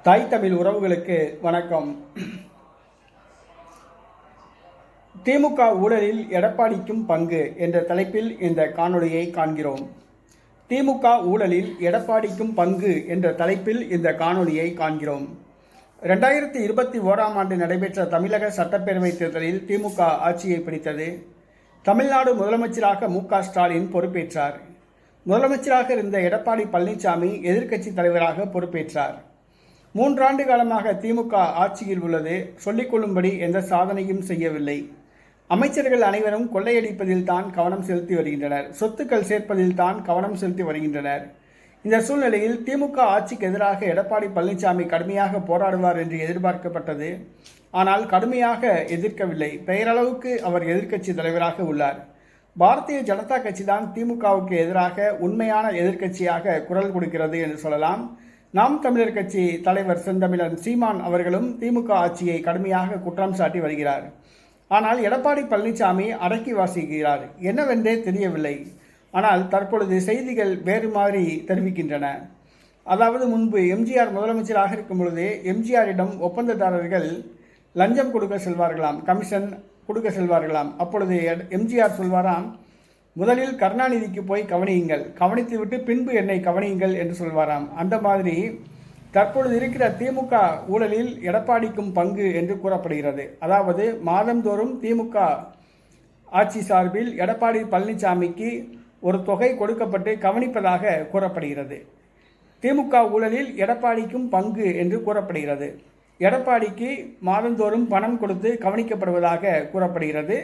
தாய் தமிழ் உறவுகளுக்கு வணக்கம். திமுக ஊழலில் எடப்பாடிக்கும் பங்கு என்ற தலைப்பில் இந்த காணொளியை காண்கிறோம். திமுக ஊழலில் எடப்பாடிக்கும் பங்கு என்ற தலைப்பில் இந்த காணொளியை காண்கிறோம். 2021ஆம் ஆண்டு நடைபெற்ற தமிழக சட்டப்பேரவைத் தேர்தலில் திமுக ஆட்சியை பிடித்தது. தமிழ்நாடு முதலமைச்சராக மு.க. ஸ்டாலின் பொறுப்பேற்றார். முதலமைச்சராக இருந்த எடப்பாடி பழனிசாமி எதிர்க்கட்சி தலைவராக பொறுப்பேற்றார். 3 ஆண்டு காலமாக திமுக ஆட்சியில் உள்ளது. சொல்லிக்கொள்ளும்படி எந்த சாதனையும் செய்யவில்லை. அமைச்சர்கள் அனைவரும் கொள்ளையடிப்பதில் தான் கவனம் செலுத்தி வருகின்றனர். சொத்துக்கள் சேர்ப்பதில் தான் கவனம் செலுத்தி வருகின்றனர். இந்த சூழ்நிலையில் திமுக ஆட்சிக்கு எதிராக எடப்பாடி பழனிசாமி கடுமையாக போராடுவார் என்று எதிர்பார்க்கப்பட்டது. ஆனால் கடுமையாக எதிர்க்கவில்லை. பெயரளவுக்கு அவர் எதிர்க்கட்சி தலைவராக உள்ளார். பாரதிய ஜனதா கட்சி தான் திமுகவுக்கு எதிராக உண்மையான எதிர்க்கட்சியாக குரல் கொடுக்கிறது என்று சொல்லலாம். நாம் தமிழர் கட்சி தலைவர் செந்தமிழன் சீமான் அவர்களும் திமுக ஆட்சியை கடுமையாக குற்றம் சாட்டி வருகிறார். ஆனால் எடப்பாடி பழனிசாமி அடக்கி வாசிக்கிறார். என்னவென்றே தெரியவில்லை. ஆனால் தற்பொழுது செய்திகள் வேறு மாதிரி தெரிவிக்கின்றன. அதாவது முன்பு எம்ஜிஆர் முதலமைச்சராக இருக்கும் பொழுது எம்ஜிஆரிடம் ஒப்பந்ததாரர்கள் லஞ்சம் கொடுக்க செல்வார்களாம், கமிஷன் கொடுக்க செல்வார்களாம். அப்பொழுது எம்ஜிஆர் சொல்வாராம், முதலில் கருணாநிதிக்கு போய் கவனியுங்கள், கவனித்துவிட்டு பின்பு என்னை கவனியுங்கள் என்று சொல்வாராம். அந்த மாதிரி தற்பொழுது இருக்கிற திமுக ஊழலில் எடப்பாடிக்கும் பங்கு என்று கூறப்படுகிறது. அதாவது மாதந்தோறும் திமுக ஆட்சி சார்பில் எடப்பாடி பழனிசாமிக்கு ஒரு தொகை கொடுக்கப்பட்டு கவனிப்பதாக கூறப்படுகிறது. திமுக ஊழலில் எடப்பாடிக்கும் பங்கு என்று கூறப்படுகிறது. எடப்பாடிக்கு மாதந்தோறும் பணம் கொடுத்து கவனிக்கப்படுவதாக கூறப்படுகிறது.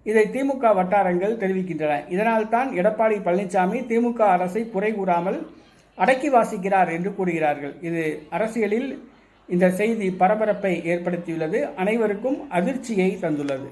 இதை திமுக வட்டாரங்கள் தெரிவிக்கின்றன. இதனால்தான் எடப்பாடி பழனிசாமி திமுக அரசை குறை கூறாமல் அடக்கி வாசிக்கிறார் என்று கூறுகிறார்கள். இது அரசியலில் இந்த செய்தி பரபரப்பை ஏற்படுத்தியுள்ளது. அனைவருக்கும் அதிர்ச்சியை தந்துள்ளது.